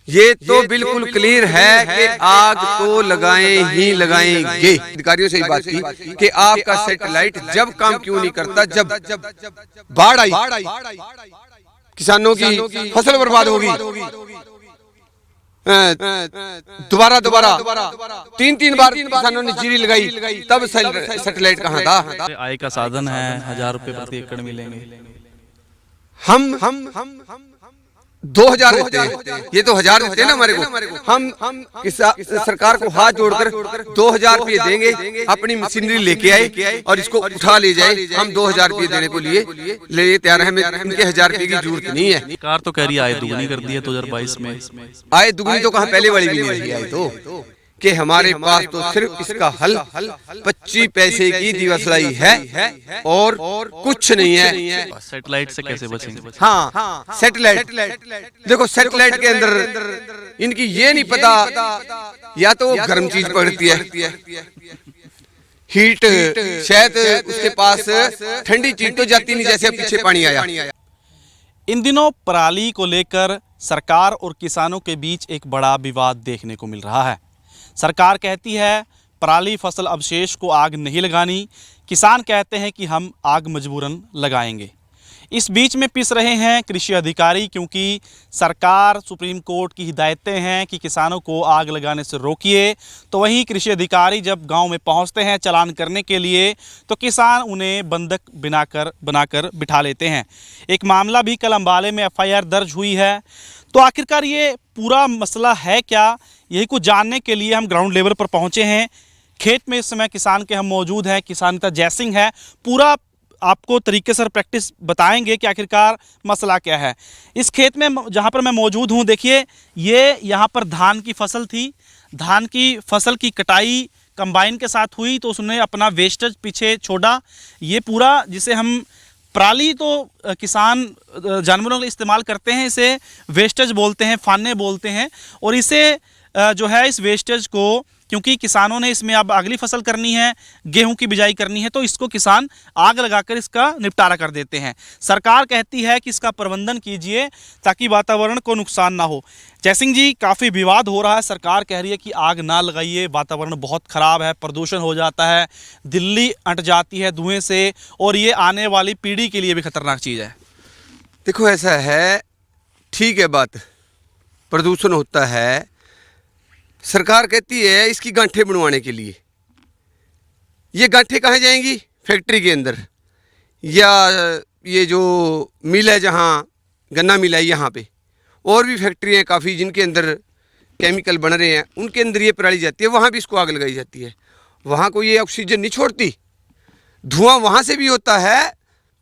ये तो बिल्कुल क्लियर है कि आग तो लगाएं ही लगाएंगे। अधिकारियों से ही बात की कि आपका सैटेलाइट जब काम क्यों नहीं करता, जब बाढ़ आई, किसानों की फसल बर्बाद होगी, दोबारा तीन बार किसानों ने जीरी लगाई, तब सैटेलाइट कहाँ था? आय का साधन है, 1000 रुपए प्रति एकड़ मिलेंगे। हम 2000 देते हैं, ये तो 1000 देते हैं ना हमारे को। हम सरकार को हाथ जोड़कर 2000 रुपये देंगे, अपनी मशीनरी लेके आए और इसको उठा ले जाए। हम 2000 रुपये देने को लिए तैयार है, हमें इनके 1000 रुपये की जरूरत नहीं है। सरकार तो कह रही है आय दुगनी कर दी है 2022 में। आय दुगनी तो कहाँ, पहले वाली भी नहीं रही है तो कि हमारे पास तो सिर्फ इसका हल 25 पैसे की दिवसलाई है और कुछ नहीं है। सैटेलाइट से कैसे बचेंगे? हाँ, सैटेलाइट देखो, सैटेलाइट के अंदर इनकी ये नहीं पता, या तो गर्म चीज पकड़ती है, हीट, शायद उसके पास ठंडी चीज तो जाती नहीं, जैसे पीछे पानी आया। इन दिनों पराली को लेकर सरकार और किसानों के बीच एक बड़ा विवाद देखने को मिल रहा है। सरकार कहती है पराली फसल अवशेष को आग नहीं लगानी, किसान कहते हैं कि हम आग मजबूरन लगाएंगे। इस बीच में पिस रहे हैं कृषि अधिकारी, क्योंकि सरकार सुप्रीम कोर्ट की हिदायतें हैं कि किसानों को आग लगाने से रोकिए, तो वहीं कृषि अधिकारी जब गांव में पहुंचते हैं चालान करने के लिए, तो किसान उन्हें बंधक बनाकर बिठा लेते हैं। एक मामला भी कल अम्बाले में FIR दर्ज हुई है। तो आखिरकार ये पूरा मसला है क्या, यही कुछ जानने के लिए हम ग्राउंड लेवल पर पहुंचे हैं। खेत में इस समय किसान के हम मौजूद हैं, किसान नेता जय सिंह है। पूरा आपको तरीके से प्रैक्टिस बताएंगे कि आखिरकार मसला क्या है। इस खेत में जहां पर मैं मौजूद हूं, देखिए ये यहां पर धान की फसल थी। धान की फसल की कटाई कंबाइन के साथ हुई तो उसने अपना वेस्टेज पीछे छोड़ा। ये पूरा, जिसे हम पराली तो किसान जानवरों के लिए इस्तेमाल करते हैं, इसे वेस्टेज बोलते हैं, फाने बोलते हैं। और इसे जो है, इस वेस्टेज को, क्योंकि किसानों ने इसमें अब अगली फसल करनी है, गेहूं की बिजाई करनी है, तो इसको किसान आग लगाकर इसका निपटारा कर देते हैं। सरकार कहती है कि इसका प्रबंधन कीजिए ताकि वातावरण को नुकसान ना हो। जयसिंह जी, काफ़ी विवाद हो रहा है। सरकार कह रही है कि आग ना लगाइए, वातावरण बहुत ख़राब है, प्रदूषण हो जाता है, दिल्ली अंट जाती है धुएँ से, और ये आने वाली पीढ़ी के लिए भी खतरनाक चीज़ है। देखो, ऐसा है, ठीक है बात, प्रदूषण होता है। सरकार कहती है इसकी गांठें बनवाने के लिए। ये गांठें कहाँ जाएंगी? फैक्ट्री के अंदर, या ये जो मिल है, जहाँ गन्ना मिल है, यहाँ पे और भी फैक्ट्री हैं काफ़ी जिनके अंदर केमिकल बन रहे हैं, उनके अंदर ये पराली जाती है, वहाँ भी इसको आग लगाई जाती है। वहाँ को ये ऑक्सीजन नहीं छोड़ती, धुआं वहाँ से भी होता है,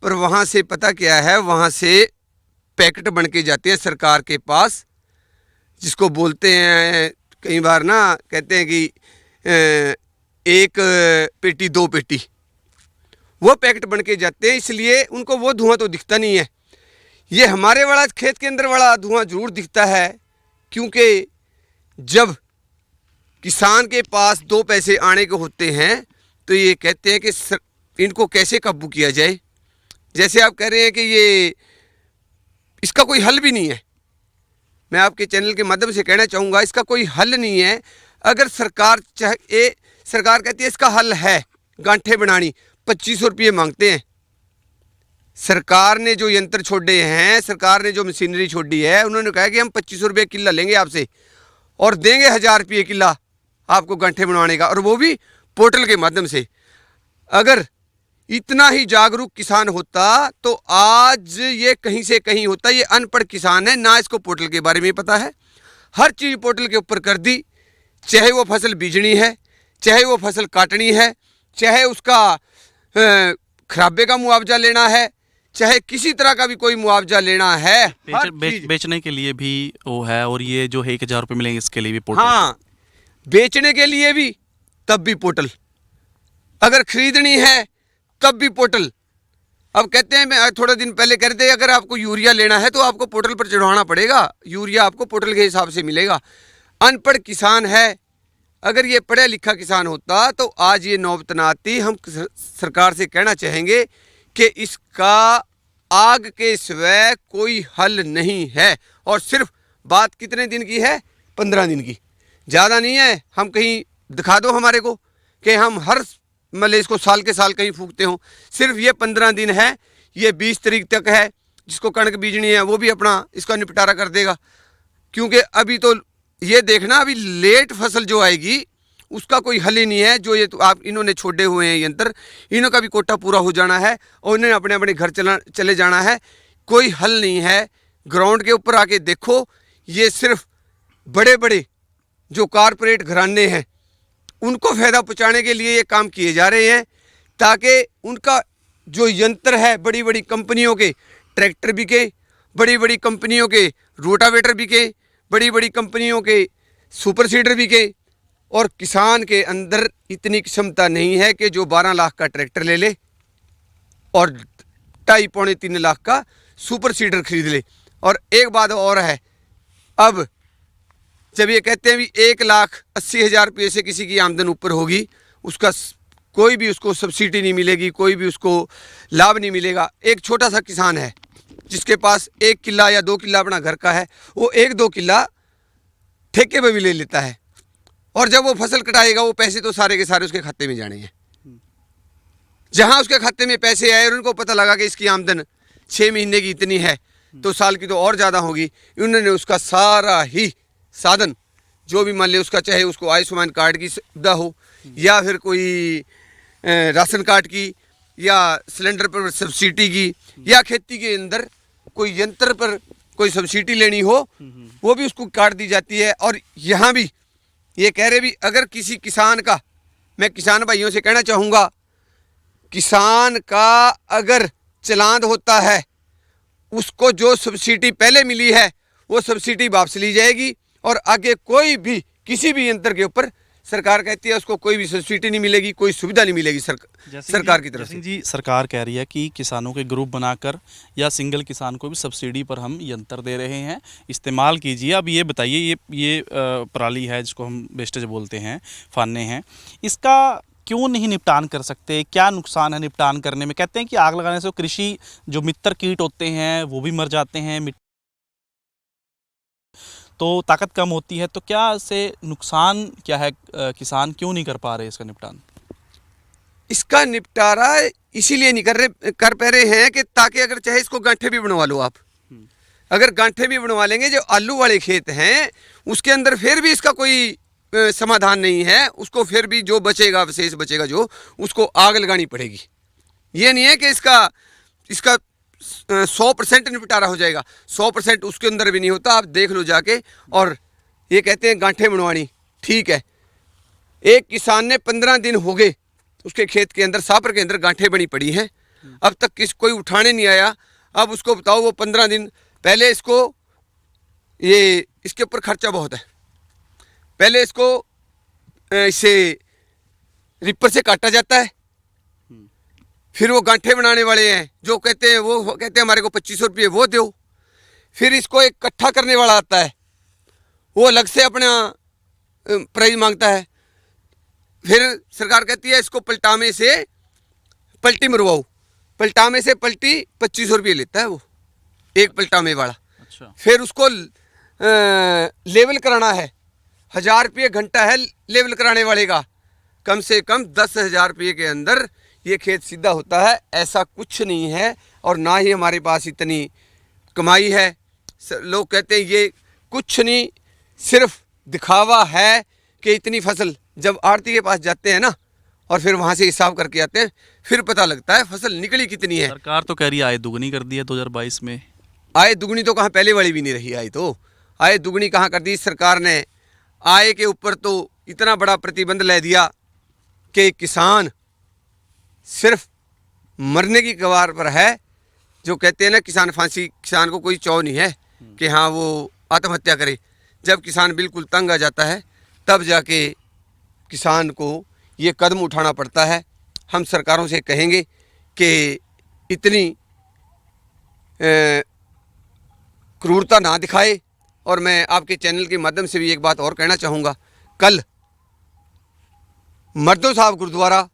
पर वहाँ से पता क्या है, वहाँ से पैकेट बन के जाते हैं सरकार के पास, जिसको बोलते हैं कई बार ना, कहते हैं कि 1 पेटी 2 पेटी, वो पैकेट बन के जाते हैं, इसलिए उनको वो धुआं तो दिखता नहीं है। ये हमारे वाला खेत के अंदर वाला धुआं जरूर दिखता है, क्योंकि जब किसान के पास 2 पैसे आने के होते हैं तो ये कहते हैं कि इनको कैसे काबू किया जाए। जैसे आप कह रहे हैं कि ये इसका कोई हल भी नहीं है। मैं आपके चैनल के माध्यम से कहना चाहूँगा, इसका कोई हल नहीं है। अगर सरकार सरकार कहती है इसका हल है गांठें बनानी, 2500 रुपये मांगते हैं। सरकार ने जो यंत्र छोड़े हैं, सरकार ने जो मशीनरी छोड़ी है, उन्होंने कहा कि हम 2500 रुपये किला लेंगे आपसे और देंगे 1000 रुपये किला आपको गांठें बनवाने का, और वो भी पोर्टल के माध्यम से। अगर इतना ही जागरूक किसान होता तो आज ये कहीं से कहीं होता। ये अनपढ़ किसान है, ना इसको पोर्टल के बारे में पता है। हर चीज़ पोर्टल के ऊपर कर दी, चाहे वो फसल बीजनी है, चाहे वो फसल काटनी है, चाहे उसका खराबे का मुआवजा लेना है, चाहे किसी तरह का भी कोई मुआवजा लेना है, बेचने के लिए भी वो है। और ये जो 1000 रुपये मिलेंगे इसके लिए भी पोर्टल। हाँ, बेचने के लिए भी तब भी पोर्टल, अगर खरीदनी है तब भी पोर्टल। अब कहते हैं, मैं थोड़े दिन पहले कह रहे थे, अगर आपको यूरिया लेना है तो आपको पोर्टल पर चढ़वाना पड़ेगा, यूरिया आपको पोर्टल के हिसाब से मिलेगा। अनपढ़ किसान है। अगर ये पढ़ा लिखा किसान होता तो आज ये नौबत न आती। हम सरकार से कहना चाहेंगे कि इसका आग के सिवाय कोई हल नहीं है, और सिर्फ बात कितने दिन की है? 15 दिन की, ज़्यादा नहीं है। हम कहीं दिखा दो हमारे को कि हम हर मतलब इसको साल के साल कहीं फूकते हो। सिर्फ ये 15 दिन है, ये 20 तारीख तक है। जिसको कणक बीजनी है वो भी अपना इसका निपटारा कर देगा, क्योंकि अभी तो ये देखना, अभी लेट फसल जो आएगी उसका कोई हल ही नहीं है। जो ये तो आप इन्होंने छोड़े हुए हैं यंत्र, इन्हों का भी कोटा पूरा हो जाना है और इन्होंने अपने अपने घर चले जाना है। कोई हल नहीं है। ग्राउंड के ऊपर आके देखो, ये सिर्फ बड़े बड़े जो कारपोरेट घराने हैं उनको फायदा पहुंचाने के लिए ये काम किए जा रहे हैं, ताकि उनका जो यंत्र है, बड़ी बड़ी कंपनियों के ट्रैक्टर बिके, बड़ी बड़ी कंपनियों के रोटावेटर बिके, बड़ी बड़ी कंपनियों के सुपर सीडर बिके, और किसान के अंदर इतनी क्षमता नहीं है कि जो 12 लाख का ट्रैक्टर ले ले और 2.5-3 लाख का सुपर सीडर खरीद ले। और एक बात और है, अब जब ये कहते हैं भी 1,80,000 रुपये से किसी की आमदन ऊपर होगी, उसका कोई भी उसको सब्सिडी नहीं मिलेगी, कोई भी उसको लाभ नहीं मिलेगा। एक छोटा सा किसान है जिसके पास 1 किला या 2 किला अपना घर का है, वो 1-2 किला ठेके पे भी ले लेता है, और जब वो फसल कटाएगा वो पैसे तो सारे के सारे उसके खाते में जाने हैं। जहां उसके खाते में पैसे आए और उनको पता लगा कि इसकी आमदन 6 महीने की इतनी है, तो साल की तो और ज़्यादा होगी, उन्होंने उसका सारा ही साधन जो भी मान ले उसका, चाहे उसको आयुष्मान कार्ड की सुविधा हो या फिर कोई राशन कार्ड की या सिलेंडर पर सब्सिडी की या खेती के अंदर कोई यंत्र पर कोई सब्सिडी लेनी हो, वो भी उसको काट दी जाती है। और यहाँ भी ये कह रहे भी, अगर किसी किसान का, मैं किसान भाइयों से कहना चाहूँगा, किसान का अगर चालान होता है, उसको जो सब्सिडी पहले मिली है वो सब्सिडी वापस ली जाएगी, और आगे कोई भी किसी भी यंत्र के ऊपर सरकार कहती है उसको कोई भी सब्सिडी नहीं मिलेगी, कोई सुविधा नहीं मिलेगी सरकार की तरफ से। जी, सरकार कह रही है कि किसानों के ग्रुप बनाकर या सिंगल किसान को भी सब्सिडी पर हम यंत्र दे रहे हैं, इस्तेमाल कीजिए। अब ये बताइए, ये पराली है जिसको हम वेस्टेज बोलते हैं, फाने हैं, इसका क्यों नहीं निपटान कर सकते? क्या नुकसान है निपटान करने में? कहते हैं कि आग लगाने से कृषि जो मित्र कीट होते हैं वो भी मर जाते हैं, तो ताकत कम होती है। तो क्या इससे नुकसान क्या है? किसान क्यों नहीं कर पा रहे इसका निपटान? इसका निपटारा इसीलिए नहीं कर पा रहे हैं कि ताकि अगर चाहे इसको गांठे भी बनवा लो आप, अगर गांठे भी बनवा लेंगे, जो आलू वाले खेत हैं उसके अंदर फिर भी इसका कोई समाधान नहीं है। उसको फिर भी जो बचेगा, अवशेष बचेगा जो, उसको आग लगानी पड़ेगी। ये नहीं है कि इसका 100% निपटारा हो जाएगा, 100% उसके अंदर भी नहीं होता। आप देख लो जाके। और ये कहते हैं गांठे बनवानी, ठीक है, एक किसान ने 15 दिन हो गए उसके खेत के अंदर, सापर के अंदर गांठे बनी पड़ी हैं, अब तक कोई उठाने नहीं आया। अब उसको बताओ, वो 15 दिन पहले इसको, ये इसके ऊपर खर्चा बहुत है। पहले इसको इसे रिपर से काटा जाता है, फिर वो गांठे बनाने वाले हैं जो कहते हैं, वो कहते हैं हमारे को 2500 रुपये वो दो। फिर इसको एक इकट्ठा करने वाला आता है, वो अलग से अपना प्राइस मांगता है। फिर सरकार कहती है इसको पलटामे से पलटी मरवाओ, पलटामे से पलटी 2500 रुपये लेता है वो, एक पलटामे वाला। अच्छा। फिर उसको लेवल कराना है, 1000 रुपये घंटा है लेवल कराने वाले का। कम से कम 10,000 रुपये के अंदर ये खेत सीधा होता है। ऐसा कुछ नहीं है, और ना ही हमारे पास इतनी कमाई है। लोग कहते हैं ये कुछ नहीं, सिर्फ दिखावा है कि इतनी फसल। जब आड़ती के पास जाते हैं ना, और फिर वहाँ से हिसाब करके आते हैं, फिर पता लगता है फसल निकली कितनी है। सरकार तो कह रही है आय दुगनी कर दी है 2022 में। आय दुगनी तो कहाँ, पहले वाली भी नहीं रही आय, तो आय दुगनी कहाँ कर दी सरकार ने। आय के ऊपर तो इतना बड़ा प्रतिबंध ले दिया कि किसान सिर्फ मरने की कगार पर है। जो कहते हैं ना किसान फांसी, किसान को कोई चौ नहीं है कि हाँ वो आत्महत्या करे। जब किसान बिल्कुल तंग आ जाता है, तब जाके किसान को ये कदम उठाना पड़ता है। हम सरकारों से कहेंगे कि इतनी क्रूरता ना दिखाए। और मैं आपके चैनल के माध्यम से भी एक बात और कहना चाहूँगा, कल मर्दो साहब गुरुद्वारा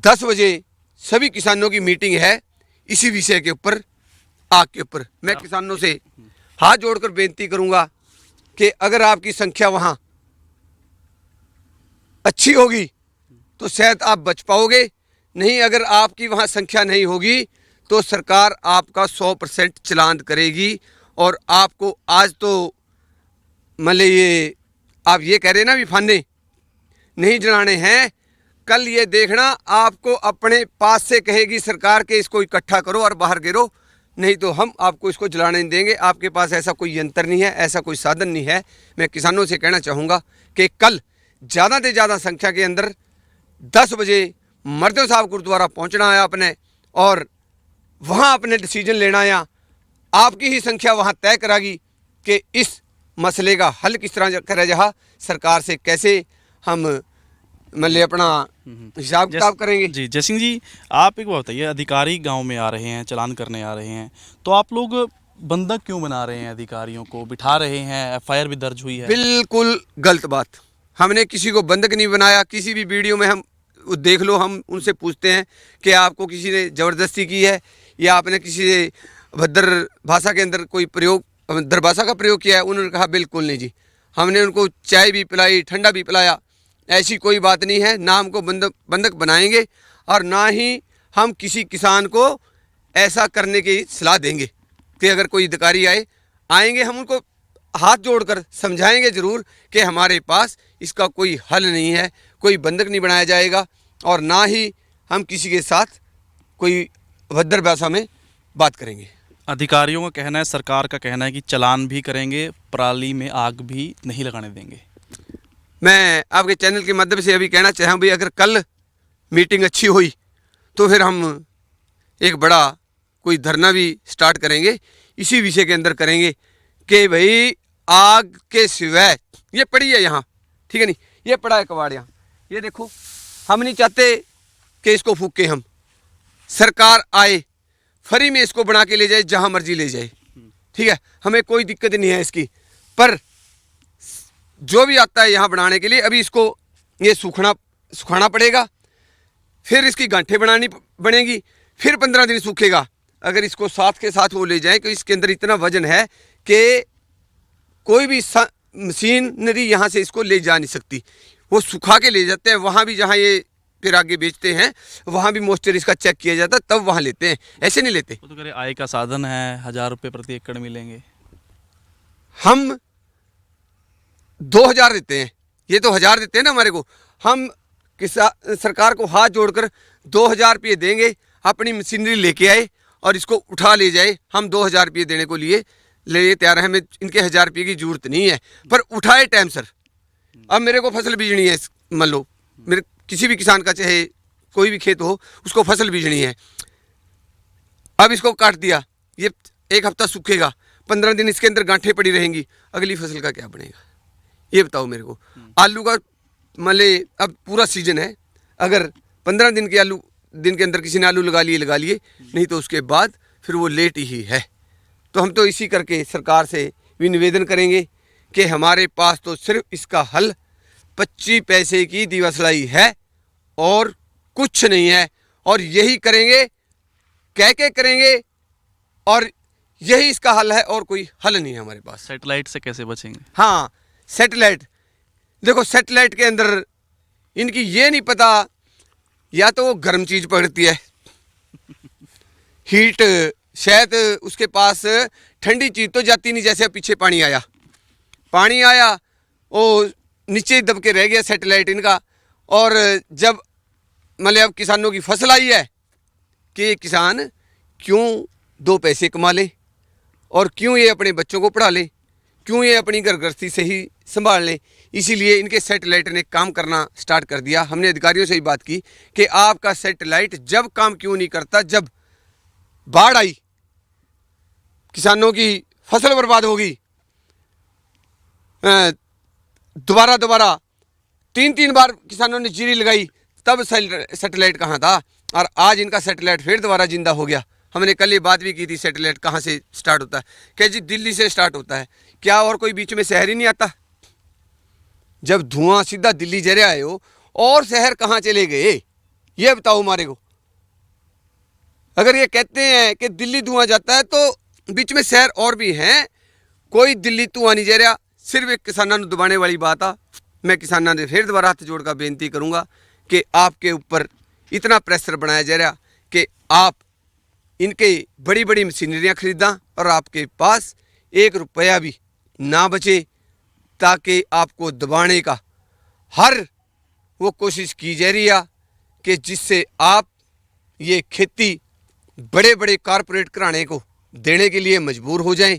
10 बजे सभी किसानों की मीटिंग है इसी विषय के ऊपर, आग के ऊपर। मैं किसानों से हाथ जोड़कर बेनती करूंगा कि अगर आपकी संख्या वहां अच्छी होगी तो शायद आप बच पाओगे, नहीं अगर आपकी वहां संख्या नहीं होगी तो सरकार आपका 100% चालान करेगी। और आपको आज तो मतलब ये आप ये कह रहे ना भी फाने नहीं जलाने हैं, कल ये देखना आपको अपने पास से कहेगी सरकार के इसको इकट्ठा करो और बाहर गिरो, नहीं तो हम आपको इसको जलाने नहीं देंगे। आपके पास ऐसा कोई यंत्र नहीं है, ऐसा कोई साधन नहीं है। मैं किसानों से कहना चाहूँगा कि कल ज़्यादा से ज़्यादा संख्या के अंदर 10 बजे मर्दों साहब गुरुद्वारा पहुँचना है आपने और वहाँ अपने डिसीजन लेना है। आपकी ही संख्या वहाँ तय करागी कि इस मसले का हल किस तरह करा जा, सरकार से कैसे हम मतलब अपना हिसाब किताब करेंगे। जी जय सिंह जी, आप एक बात बताइए, अधिकारी गांव में आ रहे हैं, चालान करने आ रहे हैं, तो आप लोग बंधक क्यों बना रहे हैं? अधिकारियों को बिठा रहे हैं, एफआईआर भी दर्ज हुई है। बिल्कुल गलत बात। हमने किसी को बंधक नहीं बनाया। किसी भी वीडियो में हम देख लो, हम उनसे पूछते हैं कि आपको किसी ने ज़बरदस्ती की है या आपने किसी से भद्र भाषा के अंदर कोई प्रयोग, भद्र भाषा का प्रयोग किया है? उन्होंने कहा बिल्कुल नहीं जी, हमने उनको चाय भी पिलाई, ठंडा भी पिलाया, ऐसी कोई बात नहीं है। ना हमको बंधक बनाएंगे और ना ही हम किसी किसान को ऐसा करने की सलाह देंगे कि अगर कोई अधिकारी आएंगे हम उनको हाथ जोड़कर समझाएंगे ज़रूर कि हमारे पास इसका कोई हल नहीं है, कोई बंधक नहीं बनाया जाएगा और ना ही हम किसी के साथ कोई भद्र भाषा में बात करेंगे। अधिकारियों का कहना है, सरकार का कहना है कि चालान भी करेंगे, पराली में आग भी नहीं लगाने देंगे। मैं आपके चैनल के माध्यम से अभी कहना चाहूँ भाई, अगर कल मीटिंग अच्छी हुई तो फिर हम एक बड़ा कोई धरना भी स्टार्ट करेंगे, इसी विषय के अंदर करेंगे कि भाई आग के सिवाय ये पड़ी है यहाँ, ठीक है नहीं, ये पड़ा है कबाड़ यहाँ, ये देखो, हम नहीं चाहते कि इसको फूके हम। सरकार आए फ्री में इसको बना के ले जाए, जहाँ मर्जी ले जाए, ठीक है, हमें कोई दिक्कत नहीं है इसकी। पर जो भी आता है यहाँ बनाने के लिए, अभी इसको ये सुखाना पड़ेगा, फिर इसकी गांठें बनानी बनेगी, फिर 15 दिन सूखेगा। अगर इसको साथ के साथ वो ले जाएं तो इसके अंदर इतना वजन है कि कोई भी मशीनरी यहाँ से इसको ले जा नहीं सकती। वो सुखा के ले जाते हैं, वहाँ भी जहाँ ये फिर आगे बेचते हैं वहाँ भी मॉइस्चर इसका चेक किया जाता है, तब वहाँ लेते हैं, ऐसे नहीं लेते। वो तो कह रहे आय का साधन है, 1000 रुपये प्रति एकड़ मिलेंगे। हम 2000 देते हैं, ये तो 1000 देते हैं ना हमारे को। हम सरकार को हाथ जोड़कर 2000 रुपये देंगे, अपनी मशीनरी लेके आए और इसको उठा ले जाए। हम 2000 रुपये देने को लिए तैयार हैं, हमें इनके 1000 रुपये की जरूरत नहीं है, पर उठाए टाइम सर। अब मेरे को फसल बीजनी है, मान लो मेरे किसी भी किसान का चाहे कोई भी खेत हो, उसको फसल बीजनी है। अब इसको काट दिया, ये 1 हफ्ता सूखेगा, 15 दिन इसके अंदर गांठें पड़ी रहेंगी, अगली फसल का क्या बनेगा ये बताओ मेरे को। आलू का मान ले अब पूरा सीजन है, अगर 15 दिन के अंदर किसी ने आलू लगा लिए, नहीं तो उसके बाद फिर वो लेट ही है। तो हम तो इसी करके सरकार से भी निवेदन करेंगे कि हमारे पास तो सिर्फ इसका हल 25 पैसे की दिवासलाई है और कुछ नहीं है, और यही करेंगे, कह के करेंगे, और यही इसका हल है और कोई हल नहीं है हमारे पास। सैटेलाइट से कैसे बचेंगे? हाँ, सैटेलाइट देखो, सैटेलाइट के अंदर इनकी ये नहीं पता, या तो वो गर्म चीज़ पकड़ती है हीट, शायद उसके पास ठंडी चीज़ तो जाती नहीं। जैसे पीछे पानी आया वो नीचे दब के रह गया सैटेलाइट इनका। और जब मतलब अब किसानों की फसल आई है कि किसान क्यों 2 पैसे कमा ले और क्यों ये अपने बच्चों को पढ़ा ले, क्यों ये अपनी घर गृहस्थी से ही संभाल लें, इसीलिए इनके सैटेलाइट ने काम करना स्टार्ट कर दिया। हमने अधिकारियों से ही बात की कि आपका सैटेलाइट जब काम क्यों नहीं करता, जब बाढ़ आई, किसानों की फसल बर्बाद होगी, दोबारा 3 बार किसानों ने जीरी लगाई, तब सैटेलाइट कहाँ था। और आज इनका सैटेलाइट फिर दोबारा जिंदा हो गया। हमने कल ये बात भी की थी, सैटेलाइट कहाँ से स्टार्ट होता है, क्या जी दिल्ली से स्टार्ट होता है, क्या और कोई बीच में शहर ही नहीं आता? जब धुआं सीधा दिल्ली जरे आए हो, और शहर कहाँ चले गए ये बताओ हमारे को। अगर ये कहते हैं कि दिल्ली धुआं जाता है तो बीच में शहर और भी हैं, कोई दिल्ली धुआं नहीं जा रहा, सिर्फ एक किसानों को दबाने वाली बात आ। मैं किसानों से फिर दोबारा हाथ जोड़ कर बेनती करूँगा कि आपके ऊपर इतना प्रेशर बनाया जा रहा कि आप इनके बड़ी बड़ी मशीनरियाँ खरीदा और आपके पास 1 रुपया भी ना बचे, ताकि आपको दबाने का हर वो कोशिश की जा रही है कि जिससे आप ये खेती बड़े बड़े कारपोरेट घराने को देने के लिए मजबूर हो जाएं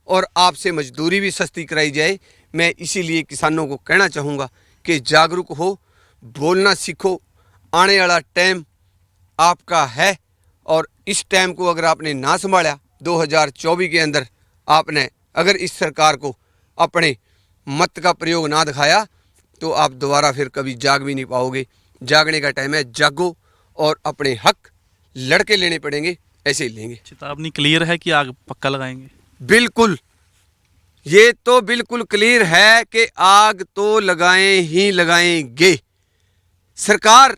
और आपसे मजदूरी भी सस्ती कराई जाए। मैं इसीलिए किसानों को कहना चाहूँगा कि जागरूक हो, बोलना सीखो। आने वाला टाइम आपका है और इस टाइम को अगर आपने ना संभाला 2024 के अंदर आपने अगर इस सरकार को अपने मत का प्रयोग ना दिखाया तो आप दोबारा फिर कभी जाग भी नहीं पाओगे। जागने का टाइम है, जागो और अपने हक लड़के लेने पड़ेंगे, ऐसे ही लेंगे। चेतावनी क्लियर है कि आग पक्का लगाएंगे? बिल्कुल, ये तो बिल्कुल क्लियर है कि आग तो लगाएं ही लगाएंगे। सरकार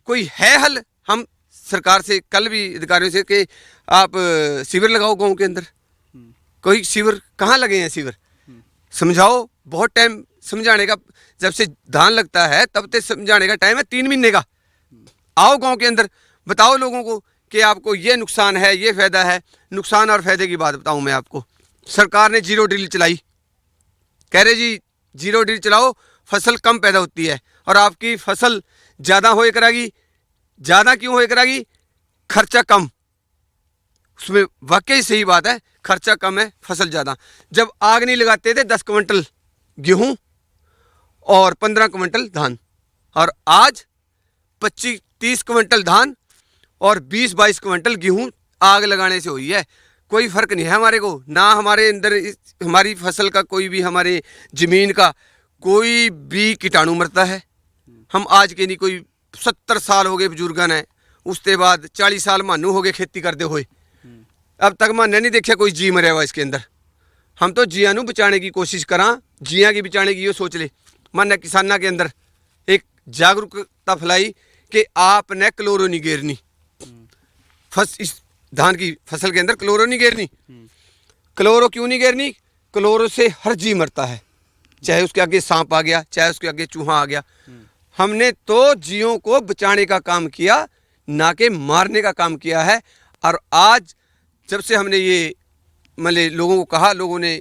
कोई है हल? हम सरकार से कल भी अधिकारियों से कि आप शिविर लगाओ गांव के अंदर, कोई शिविर कहाँ लगे हैं? शिविर समझाओ, बहुत टाइम समझाने का, जब से धान लगता है तब तक समझाने का टाइम है 3 महीने का। आओ गांव के अंदर, बताओ लोगों को कि आपको ये नुकसान है, ये फ़ायदा है। नुकसान और फ़ायदे की बात बताऊं मैं आपको। सरकार ने जीरो ड्रिल चलाई, कह रहे जी जीरो ड्रिल चलाओ, फसल कम पैदा होती है और आपकी फसल ज़्यादा होए करागी। ज़्यादा क्यों होए करागी? खर्चा कम। उसमें वाकई सही बात है, खर्चा कम है, फसल ज़्यादा। जब आग नहीं लगाते थे 10 क्विंटल गेहूँ और 15 क्विंटल धान, और आज 25-30 क्विंटल धान और 20-22 क्विंटल गेहूँ आग लगाने से हुई है। कोई फ़र्क नहीं है हमारे को, ना हमारे अंदर हमारी फसल का कोई भी, हमारे ज़मीन का कोई भी कीटाणु मरता है। हम आज के नहीं, कोई 70 साल हो गए बुजुर्गों ने, उसके बाद 40 साल मानू हो गए खेती करते हुए, अब तक मैंने नहीं देखा कोई जी मरे हुआ इसके अंदर। हम तो जिया नू बचाने की कोशिश करा, जिया की बचाने की ये सोच ले। मैंने किसाना के अंदर एक जागरूकता फैलाई कि आपने क्लोरो नहीं गेरनी, इस धान की फसल के अंदर क्लोरो नहीं गेरनी। क्लोरो क्यों नहीं गेरनी? क्लोरो से हर जी मरता है, चाहे उसके आगे सांप आ गया, चाहे उसके आगे चूहा आ गया। हमने तो जियों को बचाने का काम किया, ना कि मारने का काम किया है। और आज जब से हमने ये मतलब लोगों को कहा, लोगों ने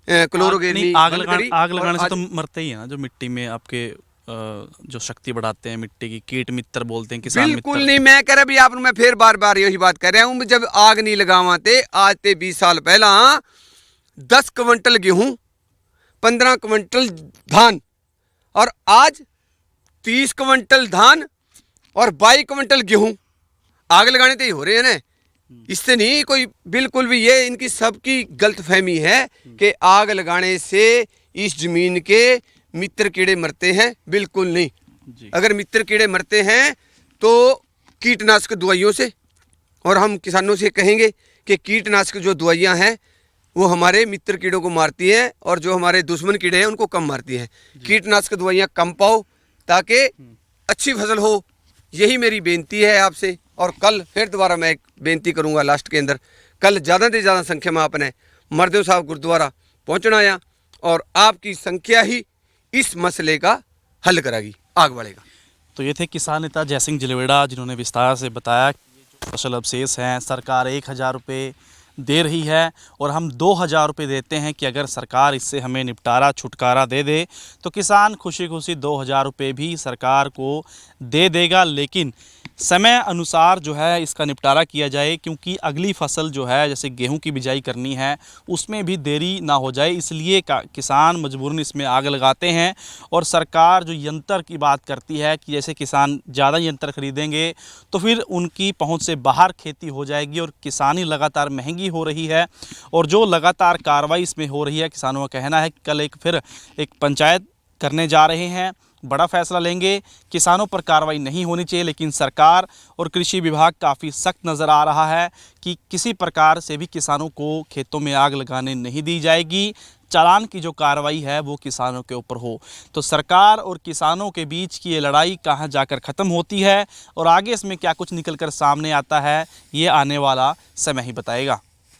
क्लोरो गेरनी आग लगाने से तो मरते ही है ना, जो मिट्टी में आपके जो शक्ति बढ़ाते हैं मिट्टी की, कीट मित्र बोलते हैं किसान मित्र। बिल्कुल नहीं, मैं कह रहा भी आप, मैं फिर बार बार यही बात कर रहा हूँ। जब आग नहीं लगावाते आज ते 20 साल पहला 10 क्विंटल गेहूं, 15 क्विंटल धान, और आज 30 क्विंटल धान और 22 क्विंटल गेहूं आग लगाने ते ही हो रहे हैं ना। इससे नहीं कोई, बिल्कुल भी ये इनकी सबकी गलतफहमी है कि आग लगाने से इस जमीन के मित्र कीड़े मरते हैं। बिल्कुल नहीं जी। अगर मित्र कीड़े मरते हैं तो कीटनाशक दवाइयों से, और हम किसानों से कहेंगे कि कीटनाशक जो दवाइयां हैं वो हमारे मित्र कीड़ों को मारती हैं और जो हमारे दुश्मन कीड़े हैं उनको कम मारती हैं। कीटनाशक दवाइयां कम पाओ ताकि अच्छी फसल हो, यही मेरी बेनती है आपसे। और कल फिर दोबारा मैं एक बेनती करूंगा लास्ट के अंदर, कल ज़्यादा से ज़्यादा संख्या में आपने मरदेव साहब गुरुद्वारा पहुंचना है और आपकी संख्या ही इस मसले का हल कराएगी, आग बढ़ेगा। तो ये थे किसान नेता जयसिंह जलेवेड़ा, जिन्होंने विस्तार से बताया कि ये जो फसल अवशेष हैं सरकार 1000 रुपये दे रही है और हम 2000 रुपये देते हैं कि अगर सरकार इससे हमें निपटारा छुटकारा दे दे तो किसान खुशी खुशी 2000 रुपये भी सरकार को दे देगा। लेकिन समय अनुसार जो है इसका निपटारा किया जाए, क्योंकि अगली फसल जो है जैसे गेहूं की बिजाई करनी है उसमें भी देरी ना हो जाए, इसलिए किसान मजबूरन इसमें आग लगाते हैं। और सरकार जो यंत्र की बात करती है कि जैसे किसान ज़्यादा यंत्र खरीदेंगे तो फिर उनकी पहुंच से बाहर खेती हो जाएगी और किसानी लगातार महंगी हो रही है। और जो लगातार कार्रवाई इसमें हो रही है, किसानों का कहना है कि कल फिर एक पंचायत करने जा रहे हैं, बड़ा फैसला लेंगे। किसानों पर कार्रवाई नहीं होनी चाहिए, लेकिन सरकार और कृषि विभाग काफ़ी सख्त नज़र आ रहा है कि किसी प्रकार से भी किसानों को खेतों में आग लगाने नहीं दी जाएगी। चालान की जो कार्रवाई है वो किसानों के ऊपर हो। तो सरकार और किसानों के बीच की ये लड़ाई कहाँ जाकर ख़त्म होती है और आगे इसमें क्या कुछ निकल कर सामने आता है, ये आने वाला समय ही बताएगा।